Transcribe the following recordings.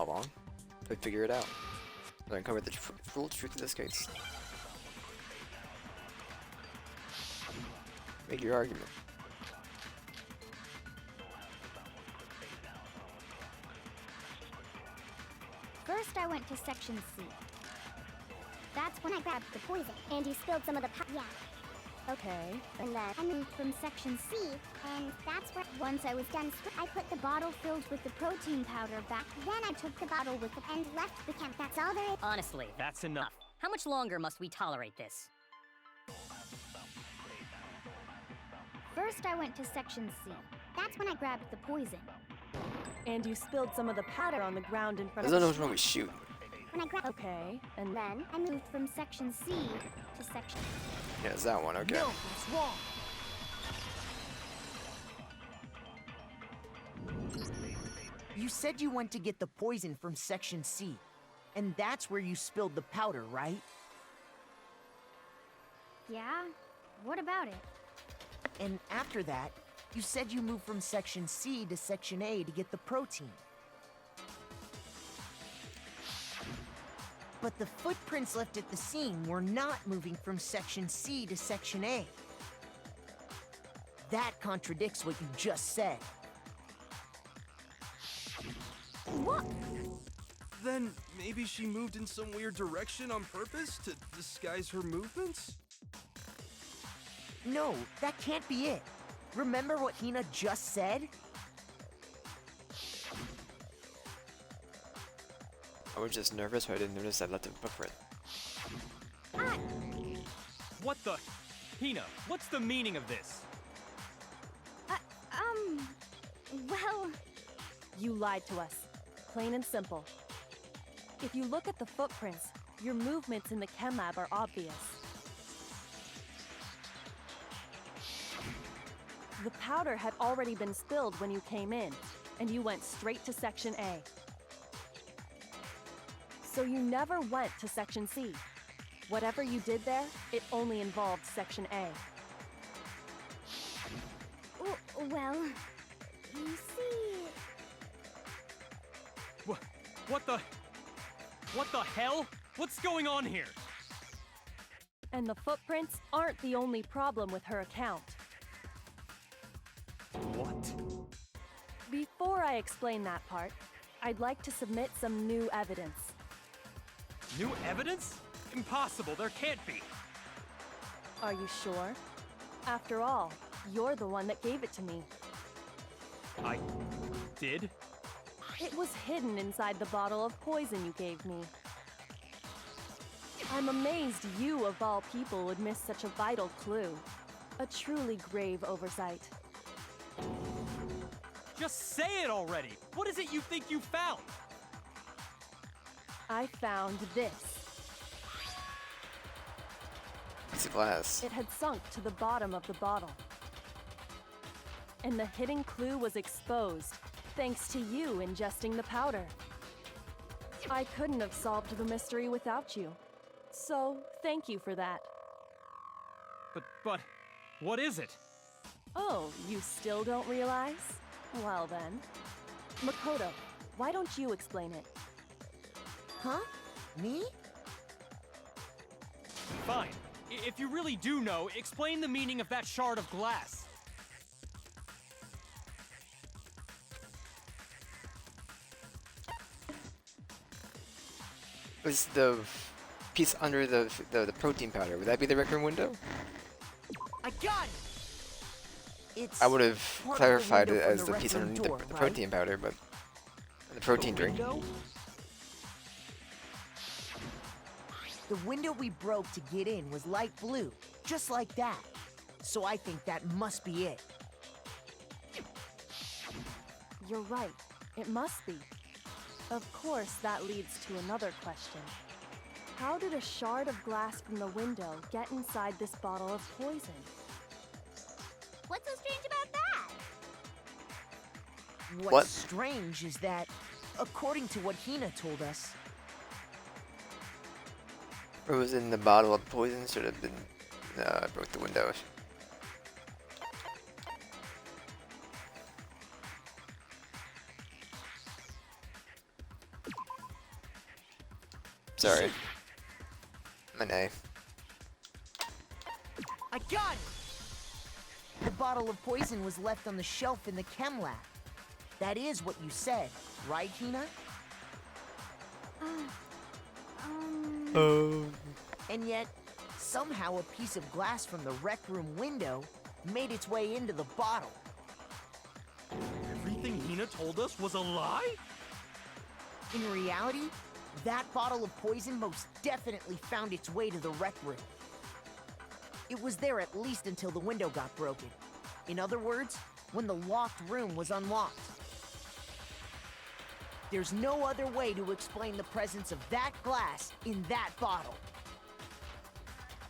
how long? To figure it out. So uncover the full truth of this case. Make your argument. First, I went to Section C. That's when I grabbed the poison, and you spilled some of the yeah. Okay. And then I moved from Section C, and that's where, once I was done, I put the bottle filled with the protein powder back. Then I took the bottle with the and left the camp. That's all there is. Honestly, that's enough. How much longer must we tolerate this? First, I went to Section C. That's when I grabbed the poison. And you spilled some of the powder on the ground in front I of don't know the which one we shoot. When I grabbed. Okay, and Then I moved from Section C to Section. Yeah, it's that one, okay. No, that's wrong. You said you went to get the poison from Section C, and that's where you spilled the powder, right? Yeah? What about it? And after that, you said you moved from Section C to Section A to get the protein. But the footprints left at the scene were not moving from Section C to Section A. That contradicts what you just said. What? Then maybe she moved in some weird direction on purpose to disguise her movements? No, that can't be it. Remember what Hina just said? I was just nervous, so I didn't notice I left a footprint. What the? Hina, what's the meaning of this? Well... you lied to us. Plain and simple. If you look at the footprints, your movements in the chem lab are obvious. The powder had already been spilled when you came in, and you went straight to Section A. So you never went to Section C. Whatever you did there, it only involved Section A. Well... You see... What the hell? What's going on here? And the footprints aren't the only problem with her account. What? Before I explain that part, I'd like to submit some new evidence. New evidence? Impossible, there can't be. Are you sure? After all, you're the one that gave it to me. I did? It was hidden inside the bottle of poison you gave me. I'm amazed you, of all people, would miss such a vital clue. A truly grave oversight. Just say it already! What is it you think you found? I found this. It's a glass. It had sunk to the bottom of the bottle. And the hidden clue was exposed, thanks to you ingesting the powder. I couldn't have solved the mystery without you. So, thank you for that. But, what is it? Oh, you still don't realize? Well then. Makoto, why don't you explain it? Huh? Me? Fine. If you really do know, explain the meaning of that shard of glass. Was the piece under the protein powder, would that be the record window? I got it! It's I would have part of the clarified window it from as the Rec piece Room underneath door, the right? protein powder, but the protein drink. Window? The window we broke to get in was light blue, just like that. So I think that must be it. You're right. It must be. Of course, that leads to another question. How did a shard of glass from the window get inside this bottle of poison? What's so strange about that? What? What's strange is that, according to what Hina told us, It was in the bottle of poison, should have been broke the window. Sorry. I'm an A. I got it! The bottle of poison was left on the shelf in the chem lab. That is what you said, right, Hina? And yet, somehow a piece of glass from the rec room window made its way into the bottle. Everything Hina told us was a lie? In reality, that bottle of poison most definitely found its way to the rec room. It was there at least until the window got broken. In other words, when the locked room was unlocked. There's no other way to explain the presence of that glass in that bottle.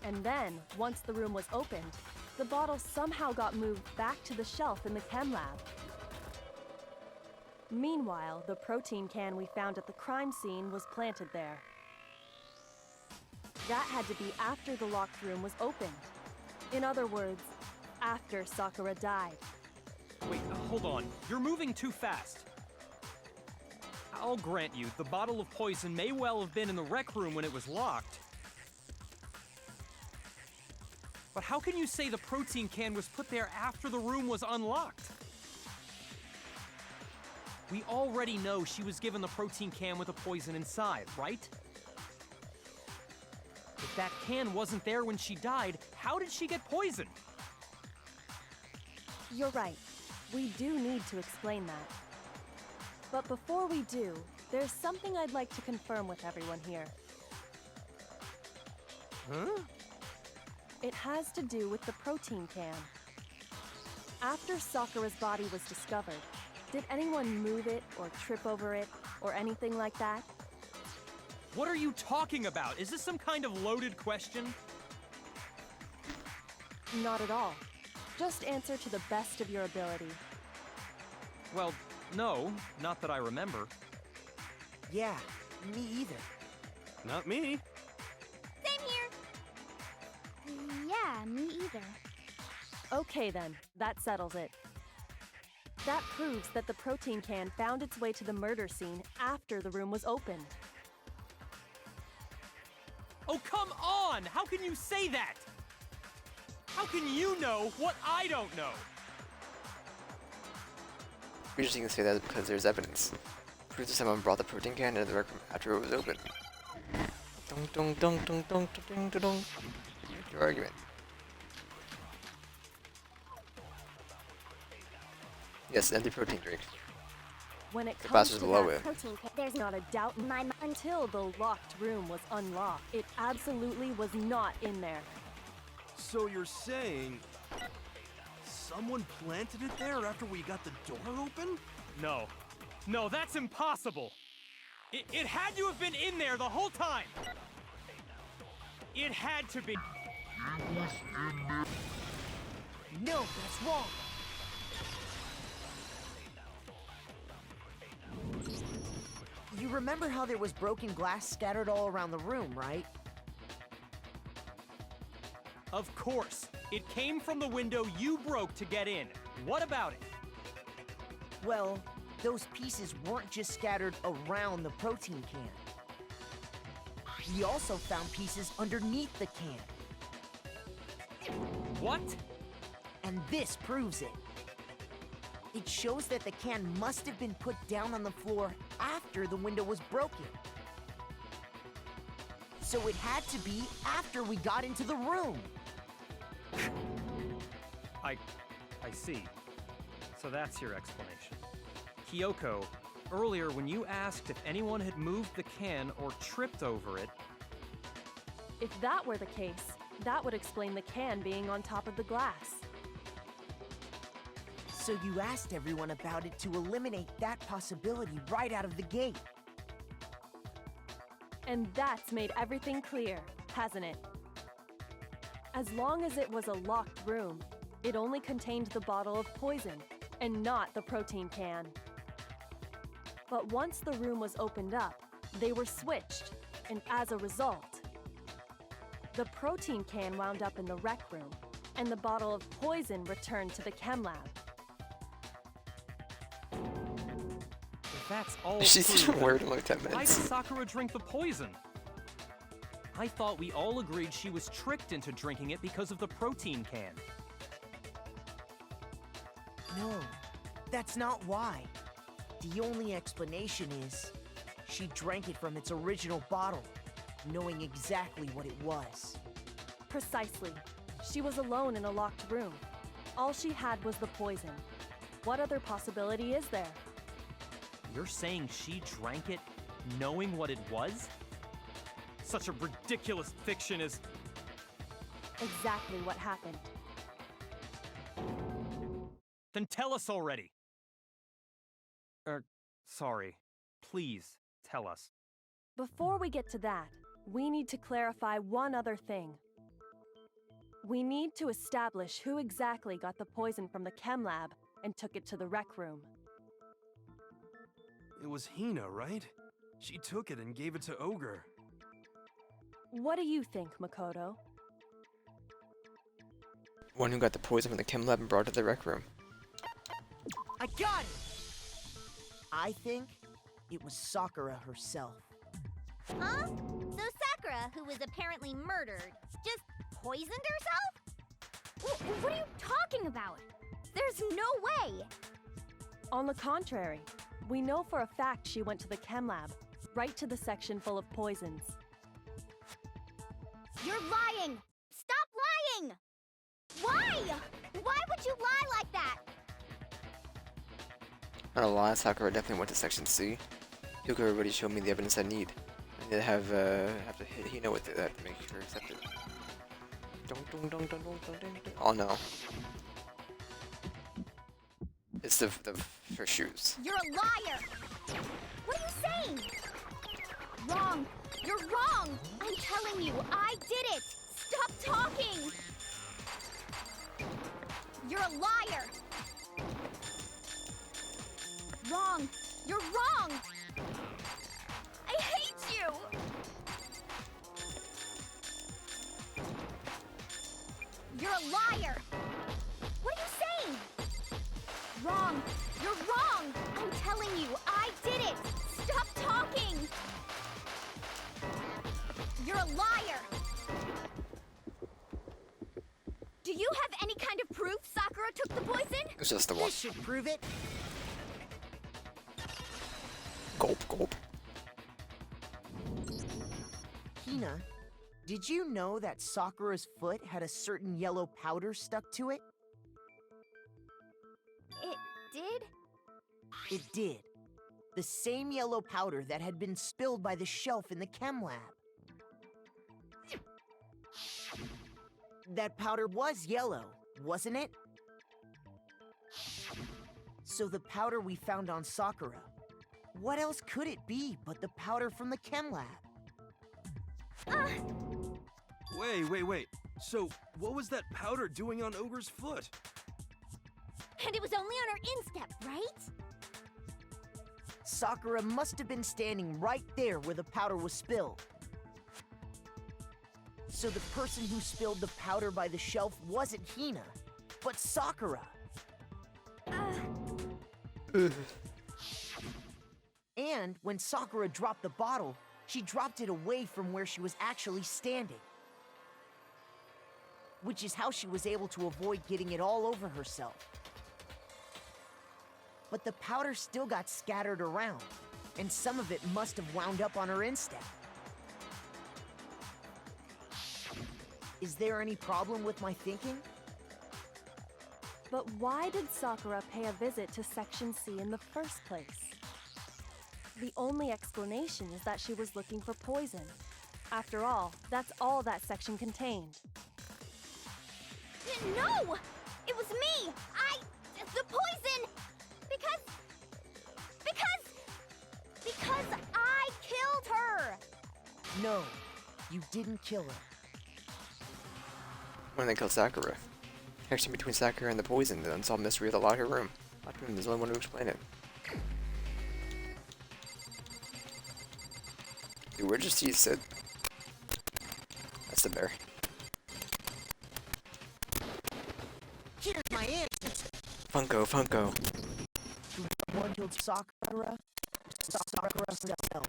And then, once the room was opened, the bottle somehow got moved back to the shelf in the chem lab. Meanwhile, the protein can we found at the crime scene was planted there. That had to be after the locked room was opened. In other words, after Sakura died. Wait, hold on. You're moving too fast. I'll grant you, the bottle of poison may well have been in the rec room when it was locked. But how can you say the protein can was put there after the room was unlocked? We already know she was given the protein can with the poison inside, right? If that can wasn't there when she died, how did she get poisoned? You're right. We do need to explain that. But before we do, there's something I'd like to confirm with everyone here. Huh? It has to do with the protein can. After Sakura's body was discovered, did anyone move it or trip over it or anything like that? What are you talking about? Is this some kind of loaded question? Not at all. Just answer to the best of your ability. Well, no, not that I remember. Yeah, me either. Not me. Same here. Yeah, me either. Okay then, that settles it. That proves that the protein can found its way to the murder scene after the room was opened. Oh, come on! How can you say that? How can you know what I don't know? We're just gonna say that because there's evidence. Proves that someone brought the protein can into the rec room after it was open. Dong dong dong dong dong dong dong dong. Your argument. Yes, empty protein drink. When it The comes glass to was below that it. protein can, there's not a doubt in my mind. Until the locked room was unlocked, it absolutely was not in there. So you're saying someone planted it there after we got the door open? No. No, that's impossible! It had to have been in there the whole time! It had to be. No, that's wrong. You remember how there was broken glass scattered all around the room, right? Of course. It came from the window you broke to get in. What about it? Well, those pieces weren't just scattered around the protein can. We also found pieces underneath the can. What? And this proves it. It shows that the can must have been put down on the floor after the window was broken. So it had to be after we got into the room. I see. So that's your explanation. Kyoko, earlier when you asked if anyone had moved the can or tripped over it, If that were the case, that would explain the can being on top of the glass. So you asked everyone about it to eliminate that possibility right out of the gate. And that's made everything clear, hasn't it? As long as it was a locked room, it only contained the bottle of poison, and not the protein can. But once the room was opened up, they were switched, and as a result, the protein can wound up in the rec room, and the bottle of poison returned to the chem lab. if that's all She's true, a word in like 10 why did minutes. Sakura drink the poison? I thought we all agreed she was tricked into drinking it because of the protein can. No, that's not why. The only explanation is she drank it from its original bottle, knowing exactly what it was. Precisely. She was alone in a locked room. All she had was the poison. What other possibility is there? You're saying she drank it knowing what it was? Such a ridiculous fiction is... Exactly what happened. Then tell us already! Sorry. Please, tell us. Before we get to that, we need to clarify one other thing. We need to establish who exactly got the poison from the chem lab and took it to the rec room. It was Hina, right? She took it and gave it to Ogre. What do you think, Makoto? One who got the poison from the chem lab and brought it to the rec room. I got it! I think it was Sakura herself. Huh? So Sakura, who was apparently murdered, just poisoned herself? What are you talking about? There's no way! On the contrary, we know for a fact she went to the chem lab, right to the section full of poisons. You're lying! Stop lying! Why? Why would you lie like that? Not a lie, Sakura definitely went to Section C. Yuka already showed me the evidence I need. I need to have to hit Hina with that to make her accept it. Oh no. It's the her shoes. You're a liar! What are you saying? Wrong! You're wrong! I'm telling you, I did it! Stop talking! You're a liar! Wrong! You're wrong! I hate you! You're a liar! What are you saying? Wrong! You're wrong! I'm telling you, I did it! Stop talking! You're a liar! Do you have any kind of proof Sakura took the poison? It's just the one. This should prove it. Gulp, gulp. Hina, did you know that Sakura's foot had a certain yellow powder stuck to it? It did? It did. The same yellow powder that had been spilled by the shelf in the chem lab. That powder was yellow, wasn't it? So the powder we found on Sakura, what else could it be but the powder from the chem lab? Wait. So, what was that powder doing on Ogre's foot? And it was only on her instep, right? Sakura must have been standing right there where the powder was spilled. So the person who spilled the powder by the shelf wasn't Hina, but Sakura. And when Sakura dropped the bottle, she dropped it away from where she was actually standing. Which is how she was able to avoid getting it all over herself. But the powder still got scattered around, and some of it must have wound up on her instep. Is there any problem with my thinking? But why did Sakura pay a visit to Section C in the first place? The only explanation is that she was looking for poison. After all, that's all that section contained. No! It was me! The poison! Because I killed her! No, you didn't kill her. When they killed Sakura. Connection between Sakura and the poison, the unsolved mystery of the locker room. Locker room is the only one to explain it. Dude, where'd you see it sit? That's the bear. Here's my answer. Funko. One killed Sakura. Sakura herself.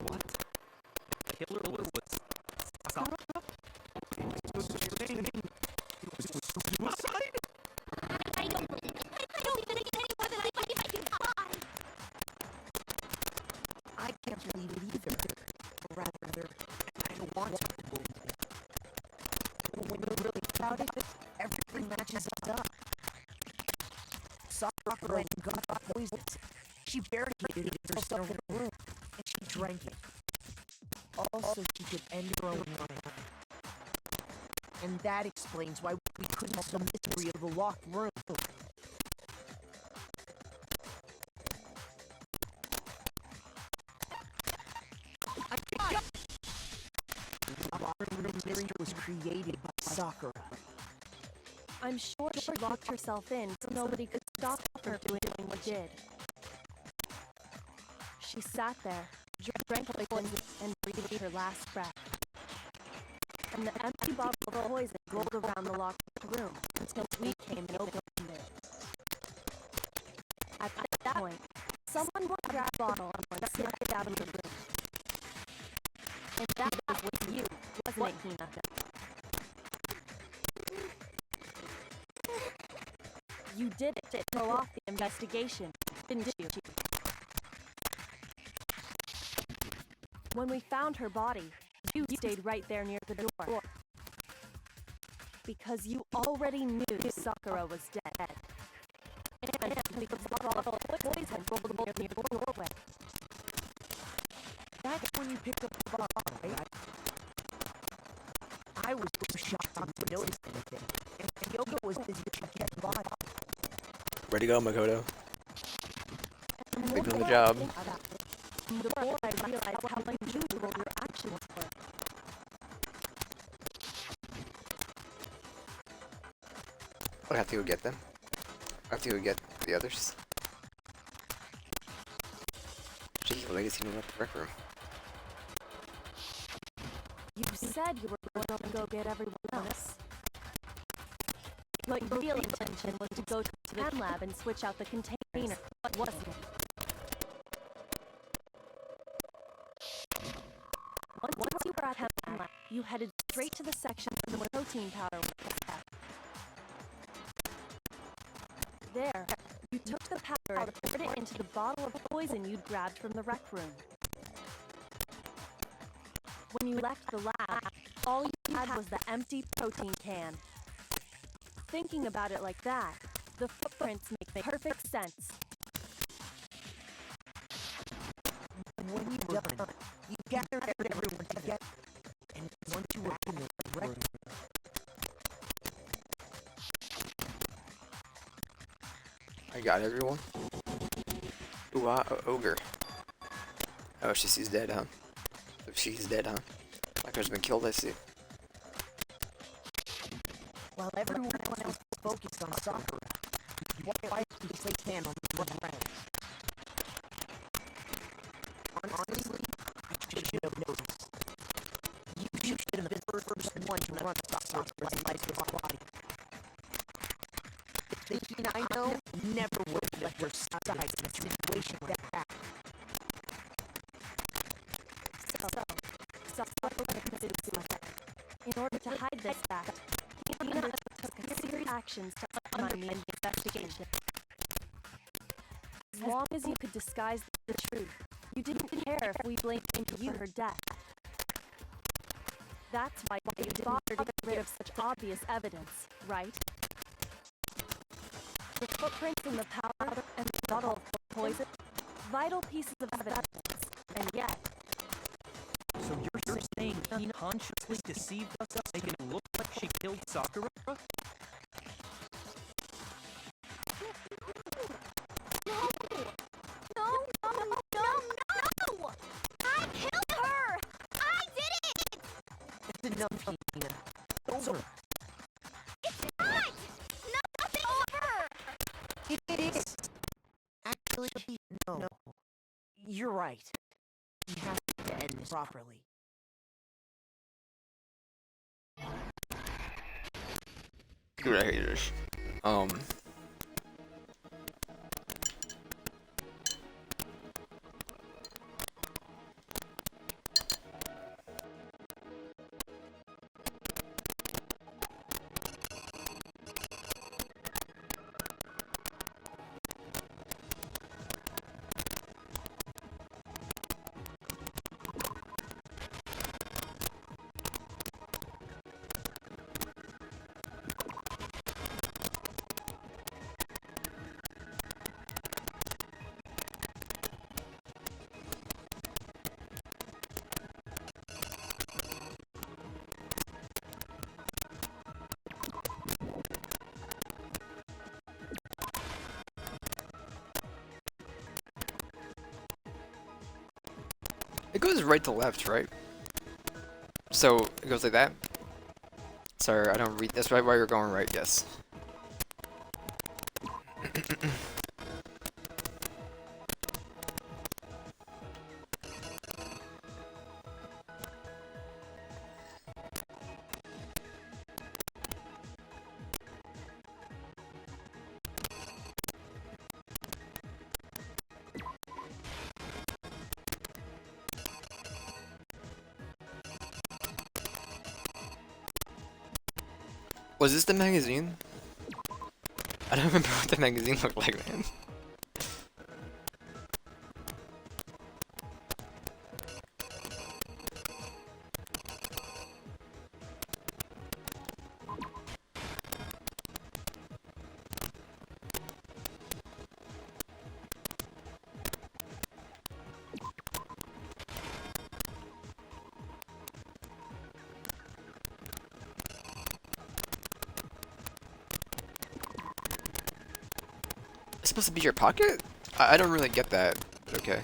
What? Sakura got poisoned. She barricaded herself in a room, and she drank it. Also, she could end her own life. And that explains why we couldn't solve the mystery of the locked room. The locked room mystery was created by Sakura. I'm sure she locked herself in so nobody could stop her from doing what she did. She sat there, drank poison, and breathed her last breath. And the empty bottle of poison rolled around the locked room until we came and opened it. At that point, someone grabbed the bottle and snuck it out of the room. And that was you, wasn't it, Hina? You did it to throw off the investigation, didn't you? When we found her body, you stayed right there near the door. Because you already knew Sakura was dead. And because the bottle of poison rolled near the doorway. That's when you picked up the bottle, right? I was so shocked not to notice anything. And Yoko was busy checking the body. Ready to go, Makoto. Big on the job. The more I realized how unusual your actions were. I have to go get them. I have to go get the others. Gee, the ladies cleaning up the rec room. You said you were going to go get everyone else. But your real intention was to go to the chem lab and switch out the container, wasn't it? Once you were at chem lab, you headed straight to the section where the protein powder was kept. There, you took the powder and poured it into the bottle of poison you'd grabbed from the rec room. When you left the lab, all you had was the empty protein can. Thinking about it like that, the footprints make perfect sense. When you were done, you gathered everyone together, and once you were in the rec room, I got everyone. Ooh, ogre. Oh, she's dead, huh? She's dead, huh? Like been killed, I see. while everyone else was focused on Sakura, why did you place hand on the ground? Honestly, I should have noticed. You should have been the first one to run Sakura's life with her body. Thinking I know never would have let her side in a situation like that. So Sakura committed suicide. In order to hide this fact, Hina took serious actions to undermine the investigation. As long as you could disguise the truth, you didn't care if we blamed you for her death. That's why you didn't bother to get rid of such obvious evidence, right? The footprints in the powder and the bottle of poison, vital pieces of evidence, and yet... So you're saying he consciously deceived us, making it look like she killed Sakura? No! I killed her! I did it! It's enough, Hina. Over. It's not! Nothing over! It is. Actually, no. You're right. We have to end this properly. Good haters. It goes right to left, right? So it goes like that. Sorry, I don't read. That's right. Why you're going right? Yes. Was this the magazine? I don't remember what the magazine looked like, man. It's supposed to be your pocket? I don't really get that, but okay.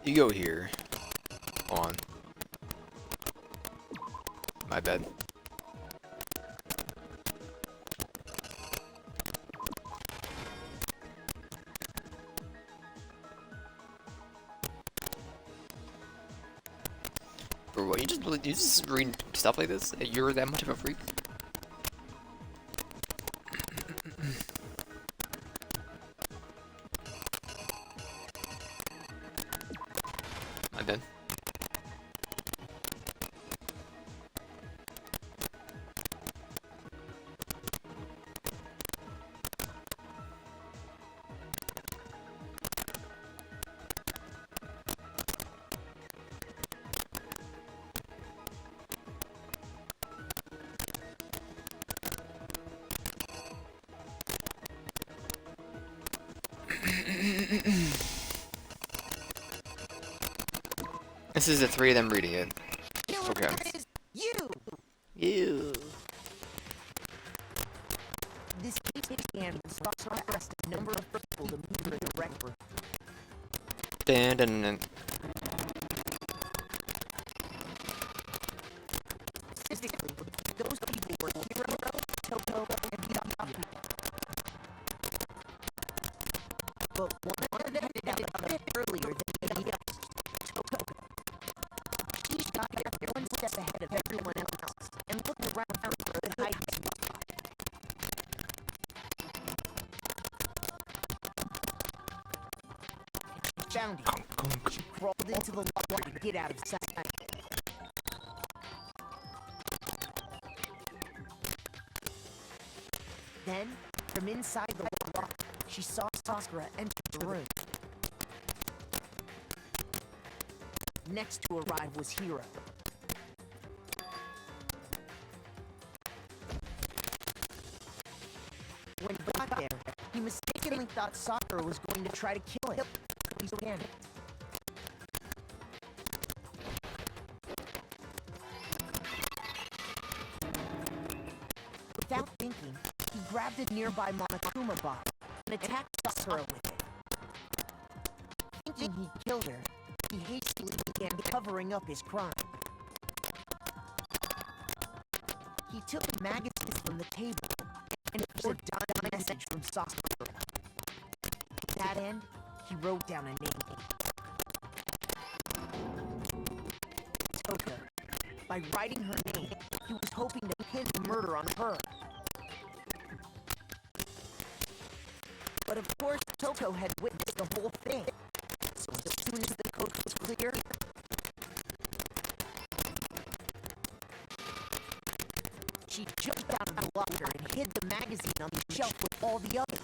You go here. On. My bad. Bro, what, you just read stuff like this? You're that much of a freak? My bad. This is the three of them reading it. Okay. You! Ew. This can arrest a number of people to move her the rec room. Dun, dun, dun. Statistically, those people were Hero, Toko, and Hitachi. But one of them ended up a bit earlier than the others. Toko. He got there one step ahead of everyone else and looked around for a good hiding spot. She found him. She crawled into the water to get out of sight. Then, from inside the locker, she saw Sakura enter the room. Next to arrive was Hiro. When he got there, he mistakenly thought Sakura was going to try to kill him. He panicked. Without thinking, he grabbed a nearby Monokuma bottle and attacked Sakura with it. Thinking he killed her, he hastily began covering up his crime. He took a magazine from the table and poured down a message from Sakura. To that end, he wrote down a name. Toko. By writing her name, he was hoping to pin the murder on her. But of course, Toko had witnessed the whole thing. So as soon as the coast was clear, she jumped out of the locker and hid the magazine on the shelf with all the others.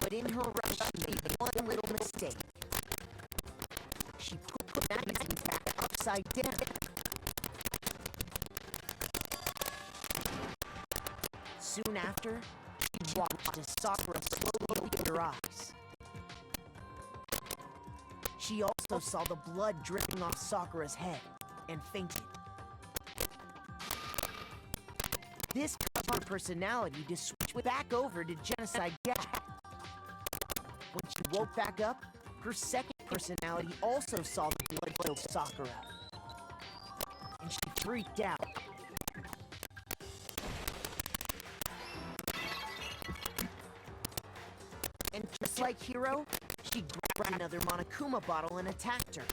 But in her rush, she made one little mistake. She put the magazine back upside down. Soon after, she watched as Sakura slowly opened her eyes. She also saw the blood dripping off Sakura's head and fainted. This caused her personality to switch back over to Genocide Jack. When she woke back up, her second personality also saw the blood-filled Sakura. And she freaked out. And just like Hiro, she grabbed another Monokuma bottle and attacked her.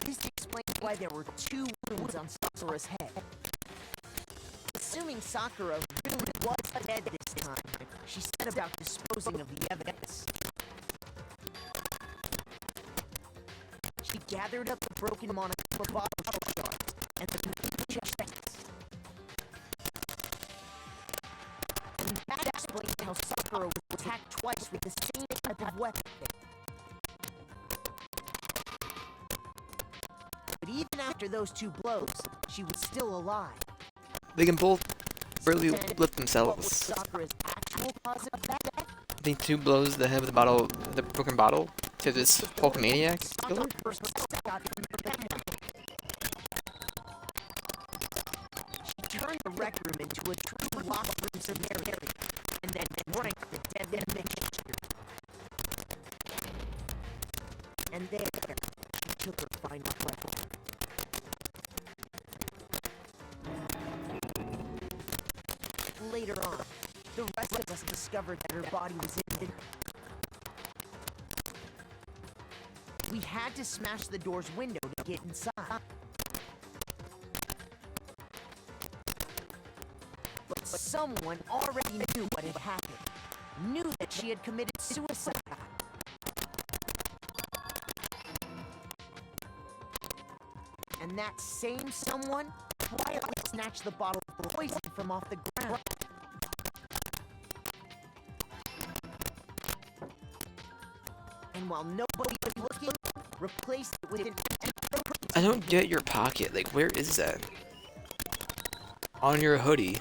This explains why there were 2 wounds on Sakura's head. Assuming Sakura really was dead this time, she set about disposing of the evidence. She gathered up the broken Monokuma bottle shards and the chests. And that explains how Sakura was attacked twice with the same type of weapon. But even after those 2 blows, she was still alive. They can both barely lift What was themselves. Sakura's actual cause of death? I think 2 blows to the head with the bottle, the broken bottle, to this Hulkamaniac killer. She turned the rec room into a true locked room scenario, and then drank the deadly mixture. And there, she took her final breath. Later on, the rest of us discovered that her body was in. We had to smash the door's window to get inside. But someone already knew what had happened. Knew that she had committed suicide. And that same someone quietly snatched the bottle of poison from off the ground. And while nobody was looking, replaced it with an empty. I don't get your pocket. Like, where is that? On your hoodie.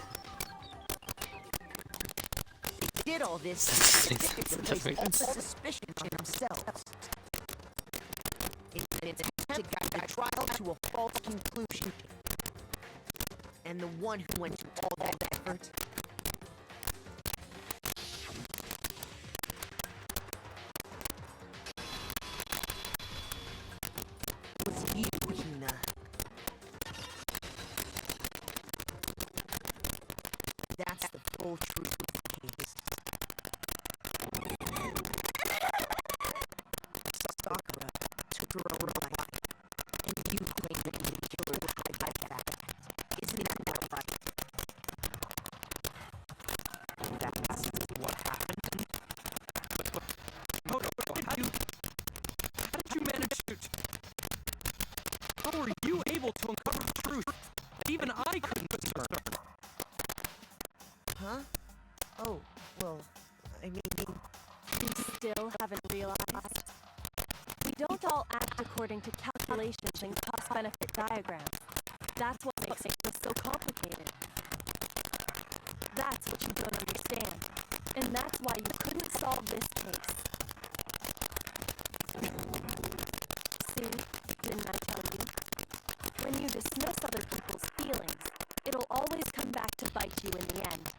Did all this to place all suspicion on themselves. It's an attempt to guide the trial to a false conclusion. And the one who went to all that effort was you, Hina. That's the full truth of the case. Sakura took her own life, and you claim that you killed her to hide that. Isn't that right? That's what happened. How did you manage to... How were you able to uncover the truth that even I couldn't discern? Huh? Oh, well, I mean... You still haven't realized? We don't all act according to calculations and cost-benefit diagrams. That's what makes it feel so complicated. That's what you don't understand. And that's why you couldn't solve this case. See, didn't I tell you? When you dismiss other people's feelings, it'll always come back to bite you in the end.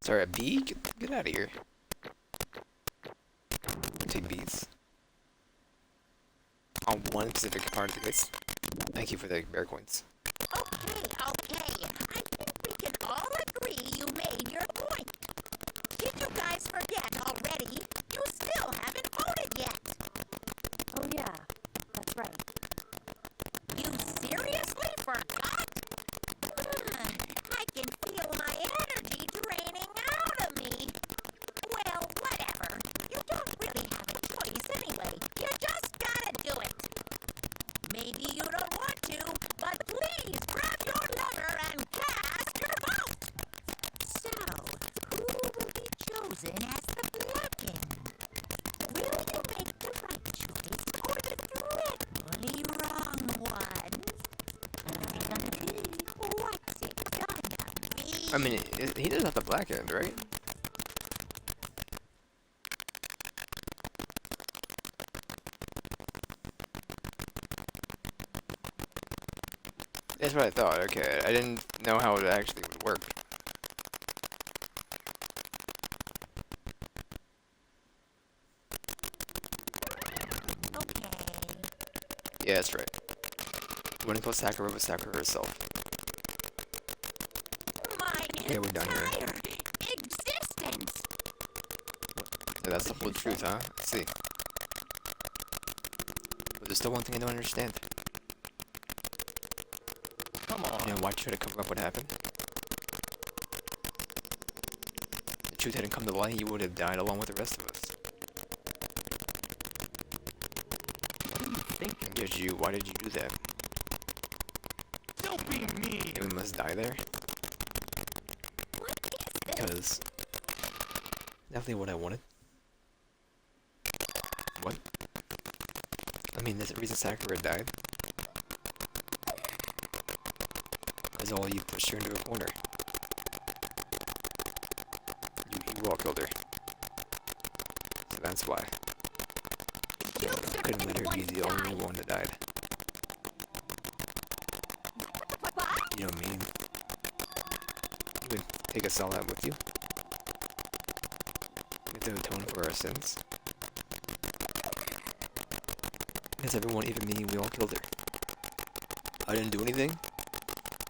Sorry, a bee? Get out of here. Take bees. On one specific part of the quiz. Thank you for the bear coins. Okay. I think we can all agree you made your point. Did you guys forget already? You still haven't voted yet. Oh yeah, that's right. You seriously forgot? I can feel my energy draining out of me. Well, whatever. You don't really have a choice anyway. You just gotta do it. Maybe you don't want to, but please grab your lever and cast your vote. So, who will be chosen as the Blood thinking? Will you make the right choice or the dreadfully wrong one? What's it gonna be? I mean, he doesn't have the black end, right? That's what I thought. Okay, I didn't know how it actually would work. Okay. Yeah, that's right. You want to kill Sakura with Sakura herself. My Yeah, we're done here. entire existence. So that's the whole truth, huh? I see. But there's still one thing I don't understand. Come on. You know, why try to cover up what happened? If the truth hadn't come to light, you would have died along with the rest of us. What are you thinking? Why did you do that? Don't be mean. We must die there? What is this? Because definitely what I wanted. What? I mean, there's a reason Sakura died. Is all you pushed her into a corner. You all killed her. So that's why. You I couldn't let her be the only one that died. You know what I mean? You would take us all out with you. We have to atone for our sins. Because everyone, even me, we all killed her. I didn't do anything.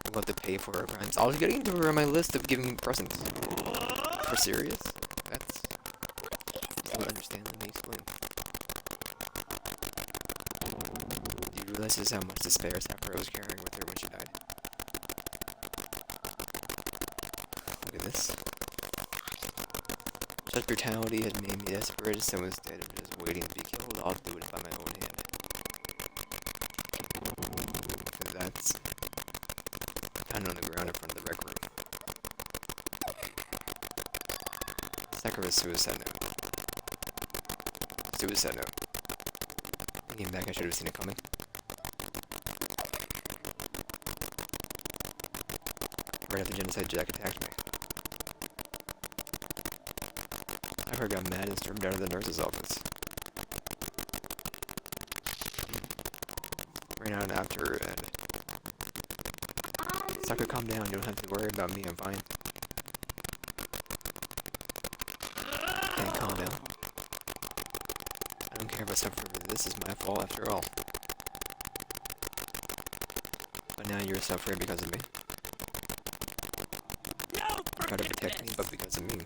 We'll have to pay for our crimes. I was getting to her on my list of giving presents. For serious? That's... I don't understand. Let me explain. Do you realize just how much despair Sakura was carrying with her when she died? Look at this. Such brutality had made me desperate. Someone's dead and just waiting to be killed. I'll do it by my own hand. And that's... found on the ground in front of the rec room. Sakura's suicide note. Suicide note. Looking back, I should have seen it coming. Right after Genocide Jack attacked me. Sakura got mad and stormed out of the nurse's office. Ran out after her and... Sakura, calm down. You don't have to worry about me. I'm fine. Can't calm down. I don't care if I suffer for this. Is my fault after all. But now you're suffering because of me. Try to protect me, but because of me.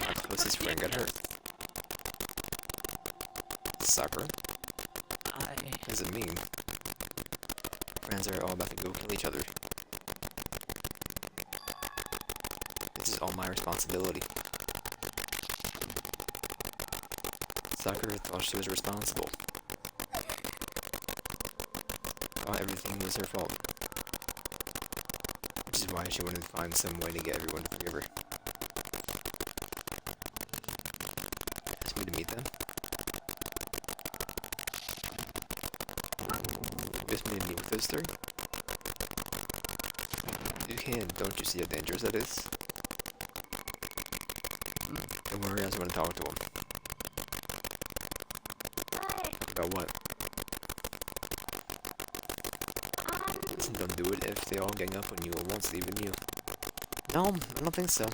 My closest friend got hurt. Sakura. Because of me. Friends are all about to go kill each other. This is all my responsibility. Sakura thought she was responsible. Thought everything was her fault. Which is why she wanted to find some way to get everyone to forgive her. Asked me to meet them. Just me to meet with those three? You can, don't you see how dangerous that is? Don't worry, I just want to talk to him. About what? Listen, don't do it if they all gang up on you at once, even you. No, I don't think so.